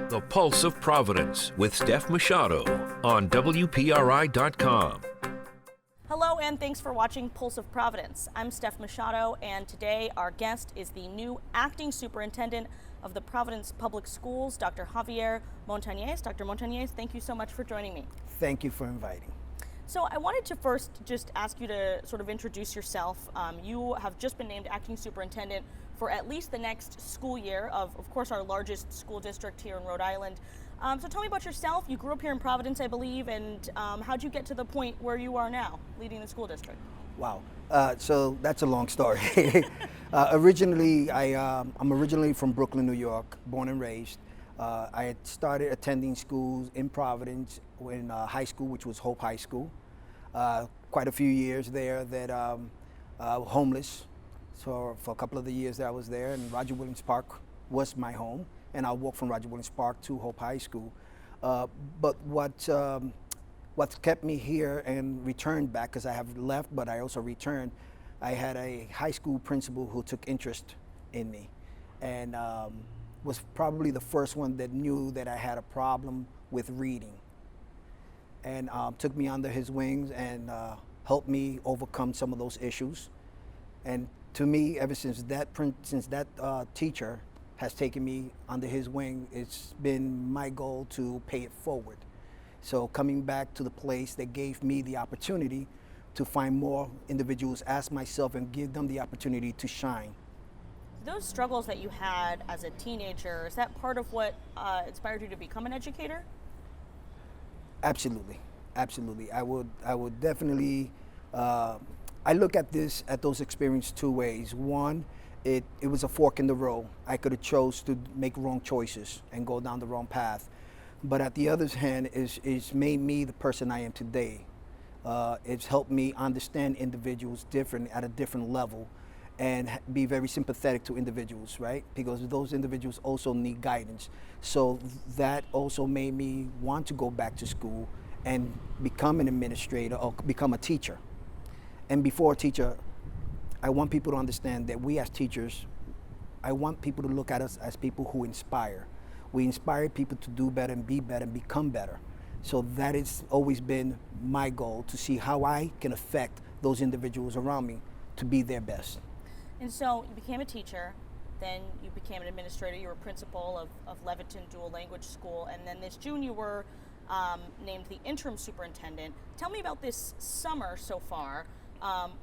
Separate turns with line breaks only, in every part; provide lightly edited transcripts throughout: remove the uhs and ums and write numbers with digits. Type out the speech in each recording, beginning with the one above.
The Pulse of Providence with Steph Machado on WPRI.com.
Hello and thanks for watching Pulse of Providence. I'm Steph Machado, and today our guest is the new acting superintendent of the Providence Public Schools, Dr. Javier Montañez. Dr. Montañez, thank you so much for joining me.
Thank you for inviting.
So I wanted to first just ask you to sort of introduce yourself. You have just been named acting superintendent for at least the next school year of course, our largest school district here in Rhode Island. So tell me about yourself. You grew up here in Providence, I believe, and how'd you get to the point where you are now, leading the school district?
Wow. So that's a long story. Originally, I'm originally from Brooklyn, New York, born and raised. I had started attending schools in Providence in high school, which was Hope High School. Quite a few years there that homeless. So for a couple of the years that I was there, and Roger Williams Park was my home, and I walked from Roger Williams Park to Hope High School. But what kept me here and returned back, because I have left, but I also returned, I had a high school principal who took interest in me, and was probably the first one that knew that I had a problem with reading, and took me under his wings and helped me overcome some of those issues. And to me, ever since that teacher has taken me under his wing, it's been my goal to pay it forward. So coming back to the place that gave me the opportunity to find more individuals as myself and give them the opportunity to shine.
Those struggles that you had as a teenager, is that part of what inspired you to become an educator?
Absolutely, absolutely. I would definitely. I look at those experiences two ways. One, it was a fork in the road. I could have chose to make wrong choices and go down the wrong path. But at the other hand, it's made me the person I am today. It's helped me understand individuals at a different level and be very sympathetic to individuals, right? Because those individuals also need guidance. So that also made me want to go back to school and become an administrator or become a teacher. And before a teacher, I want people to understand that we as teachers, I want people to look at us as people who inspire. We inspire people to do better and be better and become better. So that has always been my goal, to see how I can affect those individuals around me to be their best.
And so you became a teacher, then you became an administrator, you were principal of Leviton Dual Language School, and then this June you were named the interim superintendent. Tell me about this summer so far.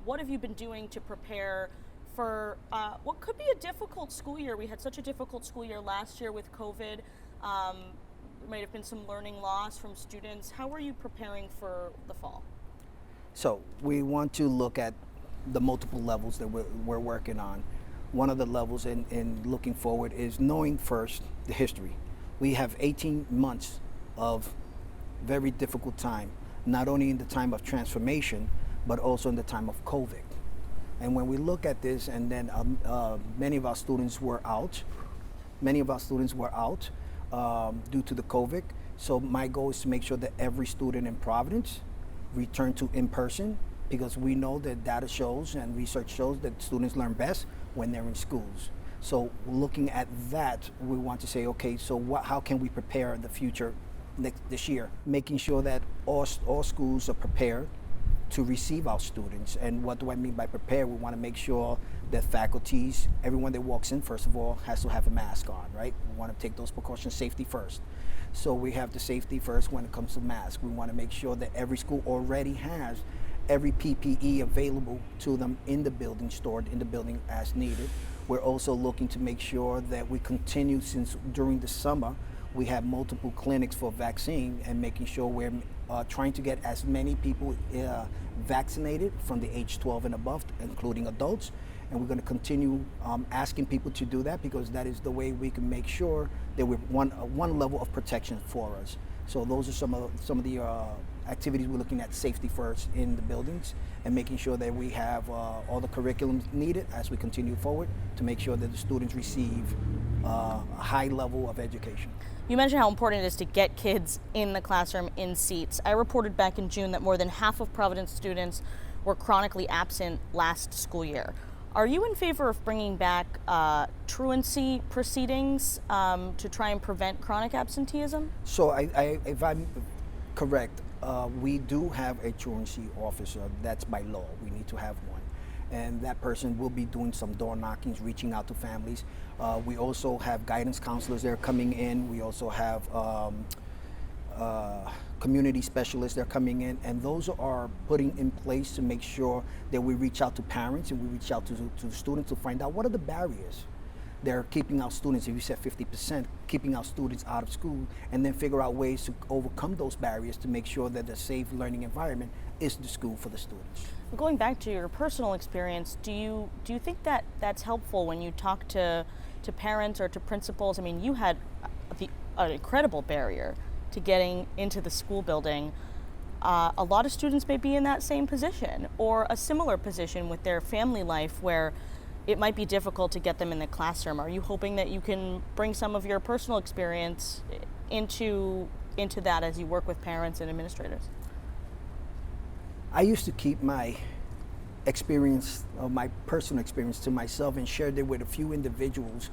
What have you been doing to prepare for what could be a difficult school year? We had such a difficult school year last year with COVID. There might have been some learning loss from students. How are you preparing for the fall?
So we want to look at the multiple levels that we're working on. One of the levels in looking forward is knowing first the history. We have 18 months of very difficult time, not only in the time of transformation, but also in the time of COVID. And when we look at this, and then many of our students were out. Many of our students were out due to the COVID. So my goal is to make sure that every student in Providence return to in-person, because we know that data shows and research shows that students learn best when they're in schools. So looking at that, we want to say, okay, so how can we prepare the future this year? Making sure that all schools are prepared to receive our students. And what do I mean by prepare? We want to make sure that faculties, everyone that walks in, first of all, has to have a mask on, right? We want to take those precautions, safety first. So we have the safety first when it comes to masks. We want to make sure that every school already has every PPE available to them in the building, stored in the building as needed. We're also looking to make sure that we continue, since during the summer, we have multiple clinics for vaccine, and making sure we're trying to get as many people vaccinated from the age 12 and above, including adults. And we're going to continue asking people to do that, because that is the way we can make sure that we're one level of protection for us. So those are some of the activities we're looking at, safety first in the buildings, and making sure that we have all the curriculums needed as we continue forward to make sure that the students receive a high level of education.
You mentioned how important it is to get kids in the classroom in seats. I reported back in June that more than half of Providence students were chronically absent last school year. Are you in favor of bringing back truancy proceedings to try and prevent chronic absenteeism?
So if I'm correct, we do have a truancy officer. That's by law. We need to have one. And that person will be doing some door knockings, reaching out to families. We also have guidance counselors that are coming in. We also have community specialists that are coming in, and those are putting in place to make sure that we reach out to parents and we reach out to students to find out what are the barriers. They're keeping our students, if you said 50%, keeping our students out of school, and then figure out ways to overcome those barriers to make sure that the safe learning environment is the school for the students.
Going back to your personal experience, do you think that that's helpful when you talk to parents or to principals? I mean, you had an incredible barrier to getting into the school building. A lot of students may be in that same position or a similar position with their family life where it might be difficult to get them in the classroom. Are you hoping that you can bring some of your personal experience into that as you work with parents and administrators?
I used to keep my experience, my personal experience to myself and shared it with a few individuals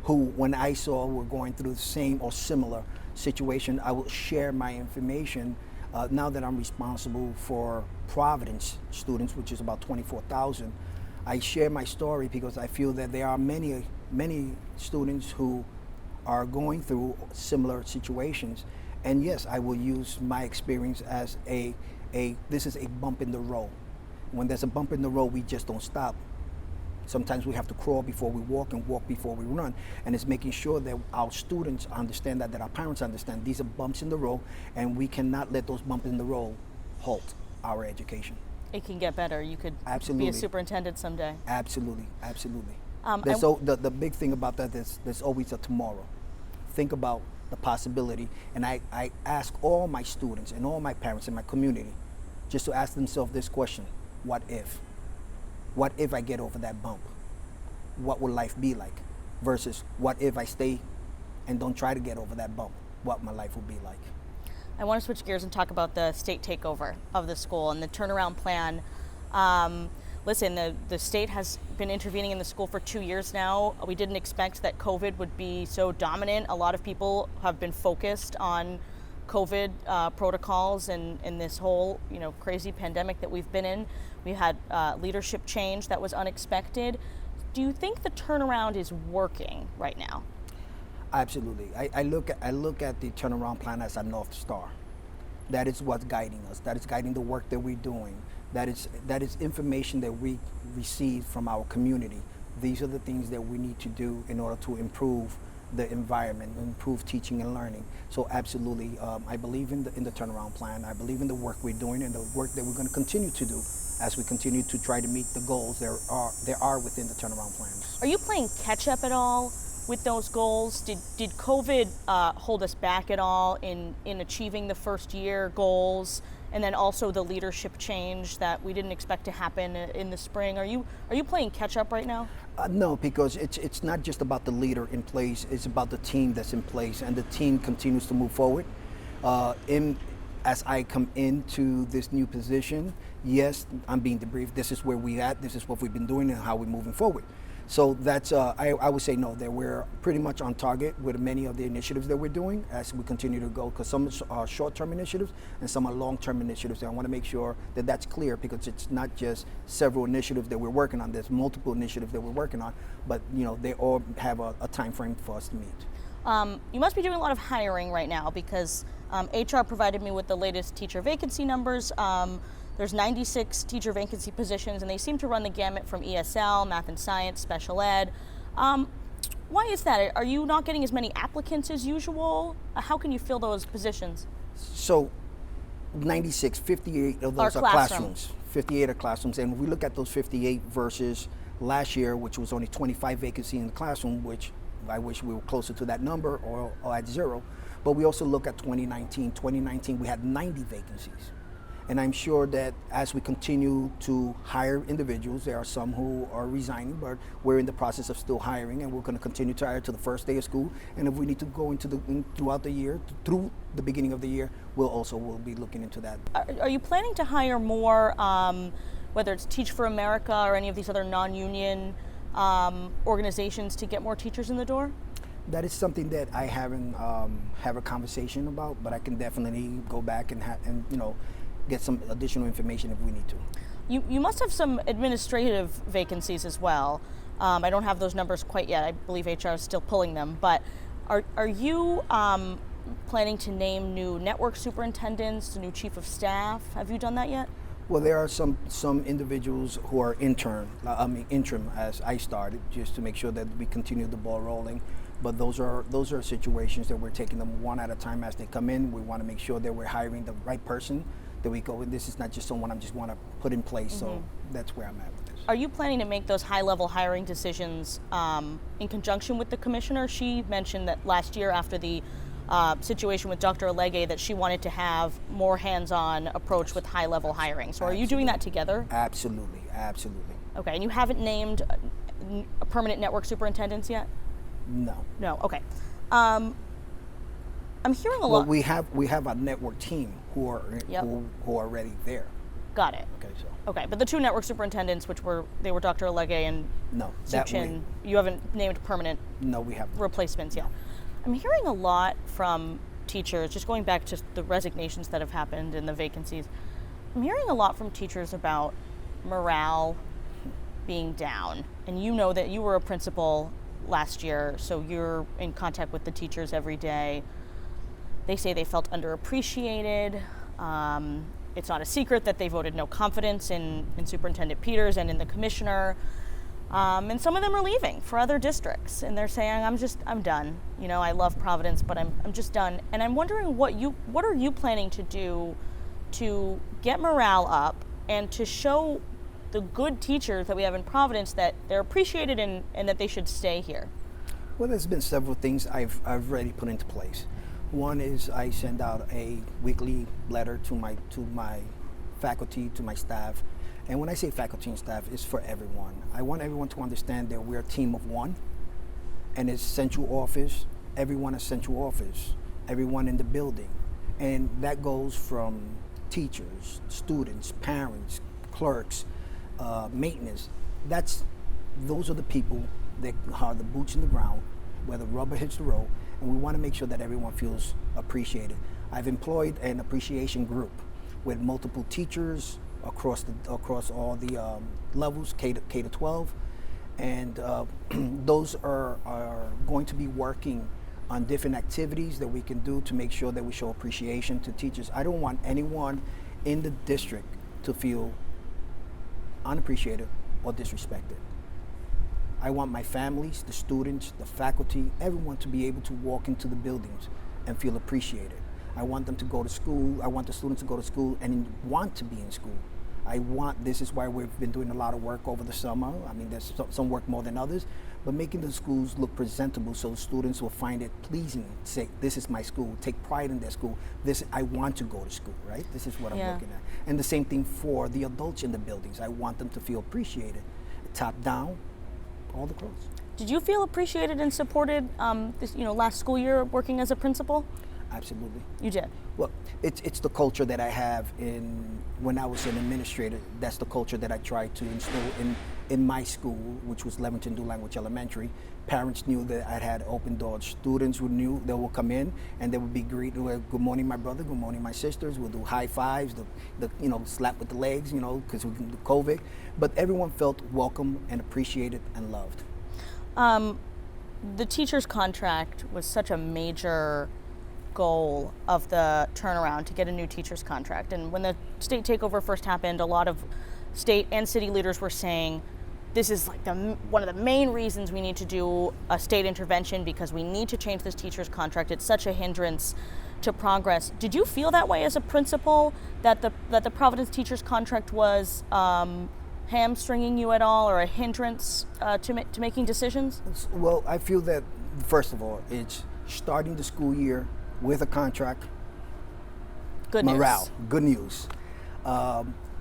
who, when I saw were going through the same or similar situation, I will share my information. Now that I'm responsible for Providence students, which is about 24,000, I share my story because I feel that there are many students who are going through similar situations. And yes, I will use my experience as this is a bump in the road. When there's a bump in the road, we just don't stop. Sometimes we have to crawl before we walk and walk before we run. And it's making sure that our students understand that our parents understand these are bumps in the road, and we cannot let those bumps in the road halt our education.
It can get better. You could
Absolutely.
be a superintendent someday.
Absolutely. The big thing about that is there's always a tomorrow. Think about the possibility. And I ask all my students and all my parents in my community just to ask themselves this question: what if? What if I get over that bump? What will life be like? Versus what if I stay and don't try to get over that bump? What my life will be like.
I want to switch gears and talk about the state takeover of the school and the turnaround plan. Listen, the state has been intervening in the school for 2 years now. We didn't expect that COVID would be so dominant. A lot of people have been focused on COVID protocols and this whole crazy pandemic that we've been in. We had leadership change that was unexpected. Do you think the turnaround is working right now?
Absolutely. I look at the turnaround plan as a North Star. That is what's guiding us. That is guiding the work that we're doing. That is information that we receive from our community. These are the things that we need to do in order to improve the environment, improve teaching and learning. So absolutely, I believe in the turnaround plan. I believe in the work we're doing and the work that we're going to continue to do as we continue to try to meet the goals there are within the turnaround plans.
Are you playing catch up at all with those goals? Did COVID hold us back at all in achieving the first year goals, and then also the leadership change that we didn't expect to happen in the spring? Are you playing catch up right now?
No, because it's not just about the leader in place. It's about the team that's in place, and the team continues to move forward. As I come into this new position, yes, I'm being debriefed. This is where we're at. This is what we've been doing and how we're moving forward. So that's, I would say no, that we're pretty much on target with many of the initiatives that we're doing as we continue to go, because some are short-term initiatives and some are long-term initiatives. And I want to make sure that that's clear, because it's not just several initiatives that we're working on. There's multiple initiatives that we're working on, but they all have a time frame for us to meet.
You must be doing a lot of hiring right now, because HR provided me with the latest teacher vacancy numbers. There's 96 teacher vacancy positions, and they seem to run the gamut from ESL, math and science, special ed. Why is that? Are you not getting as many applicants as usual? How can you fill those positions?
So 96, 58 of those are classrooms. 58 are classrooms, and we look at those 58 versus last year, which was only 25 vacancies in the classroom, which I wish we were closer to that number or at zero. But we also look at 2019. 2019, we had 90 vacancies. And I'm sure that as we continue to hire individuals, there are some who are resigning, but we're in the process of still hiring, and we're going to continue to hire to the first day of school. And if we need to go throughout the year, through the beginning of the year, we'll be looking into that.
Are you planning to hire more whether it's Teach for America or any of these other non-union organizations to get more teachers in the door?
That is something that I haven't have a conversation about, but I can definitely go back and get some additional information if we need to.
You must have some administrative vacancies as well. I don't have those numbers quite yet. I believe HR is still pulling them, but are you planning to name new network superintendents, new chief of staff? Have you done that yet?
Well, there are some individuals who are interim as I started, just to make sure that we continue the ball rolling. But those are situations that we're taking them one at a time as they come in. We want to make sure that we're hiring the right person, that we go with. This is not just someone I just want to put in place. So that's where I'm at with this.
Are you planning to make those high-level hiring decisions in conjunction with the commissioner? She mentioned that last year after the situation with Dr. Alege that she wanted to have more hands-on approach with high-level hiring. So are you doing that together?
Absolutely.
Okay, and you haven't named a permanent network superintendents yet?
No.
Okay. I'm hearing a lot.
Well, we have a network team who are already there.
Got it.
Okay, so.
Okay, but the two network superintendents, they were Dr. Alege and Suchin, you haven't named permanent
we haven't.
Replacements yet. I'm hearing a lot from teachers, just going back to the resignations that have happened and the vacancies. I'm hearing a lot from teachers about morale being down. And you know that you were a principal last year, so you're in contact with the teachers every day. They say they felt underappreciated. It's not a secret that they voted no confidence in Superintendent Peters and in the commissioner. And some of them are leaving for other districts, and they're saying, I'm done. I love Providence, but I'm just done. And I'm wondering what are you planning to do to get morale up and to show the good teachers that we have in Providence that they're appreciated and that they should stay here?
Well, there's been several things I've already put into place. One is I send out a weekly letter to my faculty, to my staff. And when I say faculty and staff, it's for everyone. I want everyone to understand that we're a team of one, and it's central office, everyone is central office, everyone in the building. And that goes from teachers, students, parents, clerks, maintenance. Those are the people that are the boots in the ground, where the rubber hits the road, and we want to make sure that everyone feels appreciated. I've employed an appreciation group with multiple teachers across all the levels, K to 12, and those are going to be working on different activities that we can do to make sure that we show appreciation to teachers. I don't want anyone in the district to feel unappreciated or disrespected. I want my families, the students, the faculty, everyone to be able to walk into the buildings and feel appreciated. I want them to go to school. I want the students to go to school and want to be in school. This is why we've been doing a lot of work over the summer. I mean, there's some work more than others, but making the schools look presentable so students will find it pleasing. Say, this is my school, take pride in their school. I want to go to school, right? This is what I'm looking at. And the same thing for the adults in the buildings. I want them to feel appreciated, top down, all the clothes.
Did you feel appreciated and supported this last school year working as a principal?
Absolutely.
You did?
Well, it's the culture that I have when I was an administrator. That's the culture that I tried to instill in my school, which was Leventon Dual Language Elementary. Parents knew that I had open doors. Students who knew they will come in and they would be greeted with, good morning, my brother, good morning, my sisters. We'll do high fives, the slap with the legs, because we can do COVID. But everyone felt welcome and appreciated and loved.
The teacher's contract was such a major goal of the turnaround to get a new teacher's contract. And when the state takeover first happened, a lot of state and city leaders were saying, this is like one of the main reasons we need to do a state intervention, because we need to change this teacher's contract. It's such a hindrance to progress. Did you feel that way as a principal, that the Providence teacher's contract was hamstringing you at all, or a hindrance to making decisions?
Well, I feel that, first of all, it's starting the school year with a contract.
Good
morale,
news.
Good news.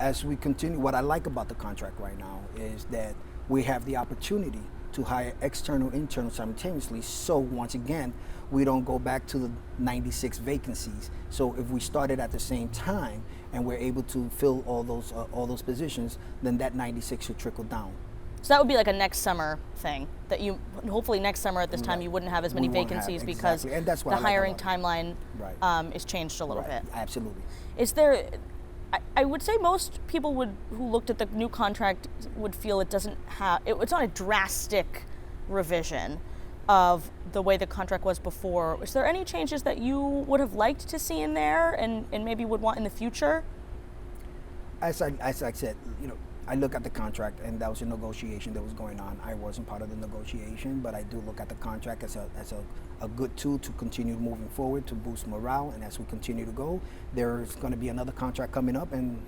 As we continue, what I like about the contract right now is that we have the opportunity to hire external, internal simultaneously. So once again, we don't go back to the 96 vacancies. So if we started at the same time, and we're able to fill all those positions, then that 96 should trickle down.
So that would be like a next summer thing, that you, hopefully next summer at this time,
Right.
you wouldn't have as many
We won't
vacancies
have-
because
exactly. And that's what
the
I like
hiring
about
timeline
Right.
is changed a little
Right.
bit.
Absolutely.
Is there, I would say most people who looked at the new contract would feel it doesn't have, it's not a drastic revision of the way the contract was before. Is there any changes that you would have liked to see in there and maybe would want in the future?
As I said, I look at the contract, and that was a negotiation that was going on. I wasn't part of the negotiation, but I do look at the contract as a good tool to continue moving forward, to boost morale. And as we continue to go, there's going to be another contract coming up, and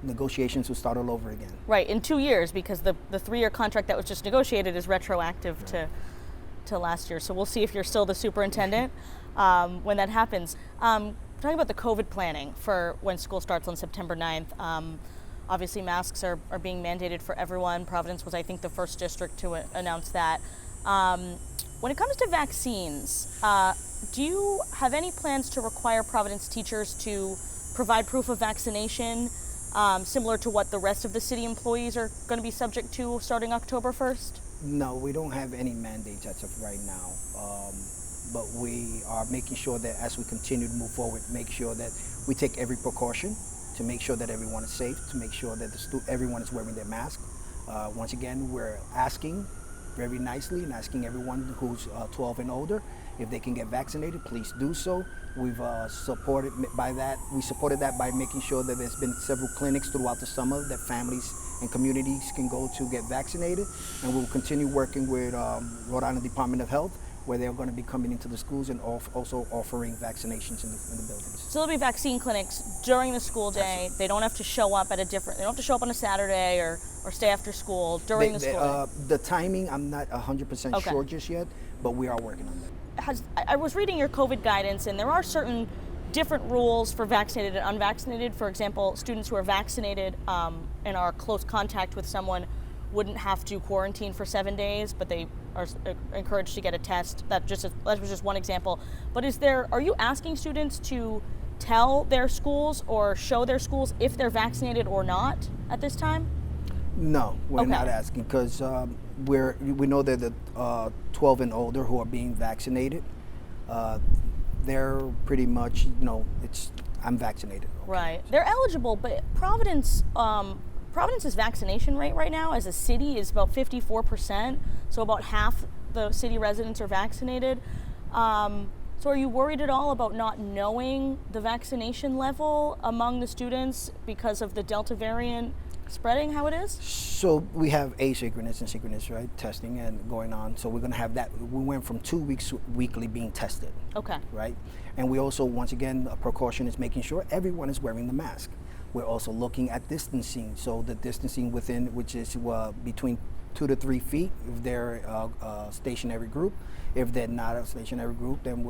negotiations will start all over again.
Right, in 2 years, because the 3-year contract that was just negotiated is retroactive to last year. So we'll see if you're still the superintendent when that happens. Talking about the COVID planning for when school starts on September 9th. Obviously, masks are being mandated for everyone. Providence was, I think, the first district to announce that. When it comes to vaccines, do you have any plans to require Providence teachers to provide proof of vaccination, similar to what the rest of the city employees are going to be subject to starting October 1st?
No, we don't have any mandates as of right now. But we are making sure that as we continue to move forward, make sure that we take every precaution to make sure that everyone is safe, to make sure that everyone is wearing their mask. Once again, we're asking very nicely and asking everyone who's 12 and older, if they can get vaccinated, please do so. We've supported that by making sure that there's been several clinics throughout the summer that families and communities can go to get vaccinated. And we'll continue working with Rhode Island Department of Health, where they're going to be coming into the schools and also offering vaccinations in the buildings.
So there'll be vaccine clinics during the school day.
Absolutely.
They don't have to show up they don't have to show up on a Saturday or stay after school during the school day.
The timing, I'm not 100%
Okay.
sure just yet, but we are working on that.
I was reading your COVID guidance, and there are certain different rules for vaccinated and unvaccinated. For example, students who are vaccinated and are close contact with someone wouldn't have to quarantine for 7 days, but they are encouraged to get a test. That was just one example. But are you asking students to tell their schools or show their schools if they're vaccinated or not at this time?
No, we're
Okay.
not asking, because we know that the 12 and older who are being vaccinated, they're pretty much, I'm vaccinated. Okay.
Right. They're eligible, but Providence's vaccination rate right now as a city is about 54%, so about half the city residents are vaccinated. So are you worried at all about not knowing the vaccination level among the students because of the Delta variant spreading how it is?
So we have asynchronous and synchronous, right, testing and going on. So we're going to have that. We went from 2 weeks weekly being tested.
Okay.
Right? And we also, once again, a precaution is making sure everyone is wearing the mask. We're also looking at distancing. So the distancing within, which is between 2 to 3 feet if they're a stationary group. If they're not a stationary group, then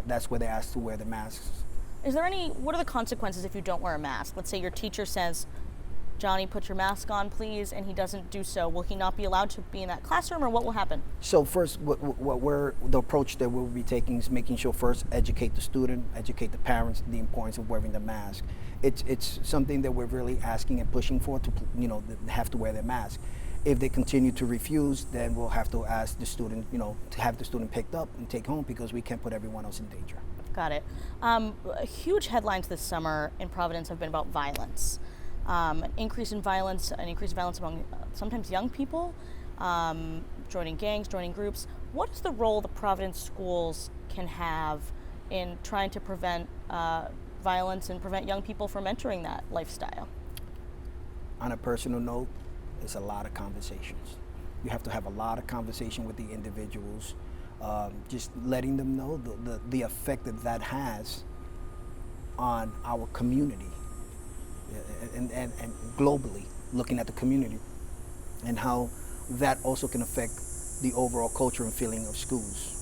that's where they're asked to wear the masks.
What are the consequences if you don't wear a mask? Let's say your teacher says, Johnny, put your mask on, please, and he doesn't do so. Will he not be allowed to be in that classroom, or what will happen?
So first, the approach that we'll be taking is making sure first educate the student, educate the parents, the importance of wearing the mask. It's something that we're really asking and pushing for, to have to wear their mask. If they continue to refuse, then we'll have to ask the student, to have the student picked up and take home, because we can't put everyone else in danger.
Got it. Huge headlines this summer in Providence have been about violence. An increase in violence among sometimes young people, joining gangs, joining groups. What is the role the Providence schools can have in trying to prevent violence and prevent young people from entering that lifestyle?
On a personal note, it's a lot of conversations. You have to have a lot of conversation with the individuals, just letting them know the effect that has on our community, and globally, looking at the community, and how that also can affect the overall culture and feeling of schools.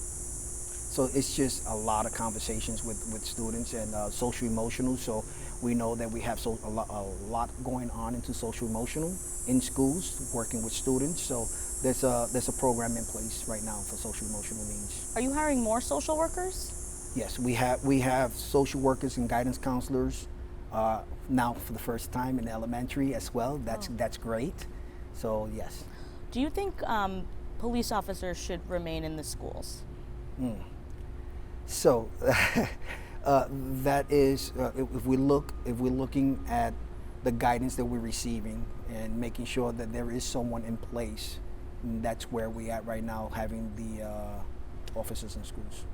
So it's just a lot of conversations with students and social emotional. So we know that we have a lot going on into social emotional in schools, working with students. So there's a program in place right now for social emotional needs.
Are you hiring more social workers?
Yes, we have social workers and guidance counselors now for the first time in elementary as well. That's great. So yes.
Do you think police officers should remain in the schools?
So that is if we're looking at the guidance that we're receiving and making sure that there is someone in place, that's where we're at right now, having the officers in schools.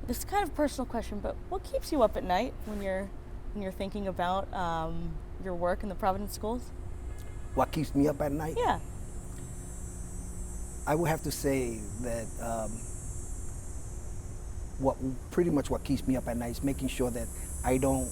This is kind of a personal question, but what keeps you up at night when you're thinking about your work in the Providence schools?
What keeps me up at night?
Yeah.
I would have to say that what keeps me up at night is making sure that I don't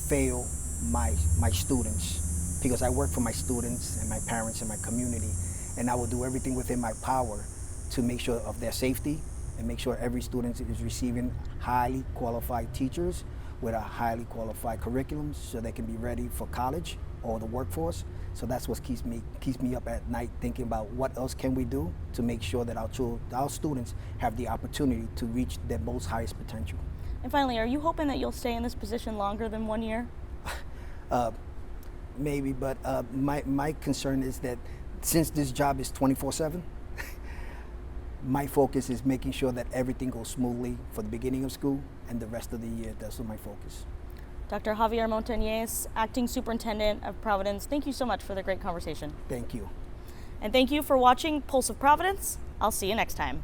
fail my students, because I work for my students and my parents and my community, and I will do everything within my power to make sure of their safety and make sure every student is receiving highly qualified teachers with a highly qualified curriculum so they can be ready for college or the workforce. So that's what keeps me up at night, thinking about what else can we do to make sure that our students have the opportunity to reach their most highest potential.
And finally, are you hoping that you'll stay in this position longer than 1 year?
Maybe, but my concern is that since this job is 24/7, my focus is making sure that everything goes smoothly for the beginning of school and the rest of the year. That's my focus.
Dr. Javier Montañez, Acting Superintendent of Providence, thank you so much for the great conversation.
Thank you.
And thank you for watching Pulse of Providence. I'll see you next time.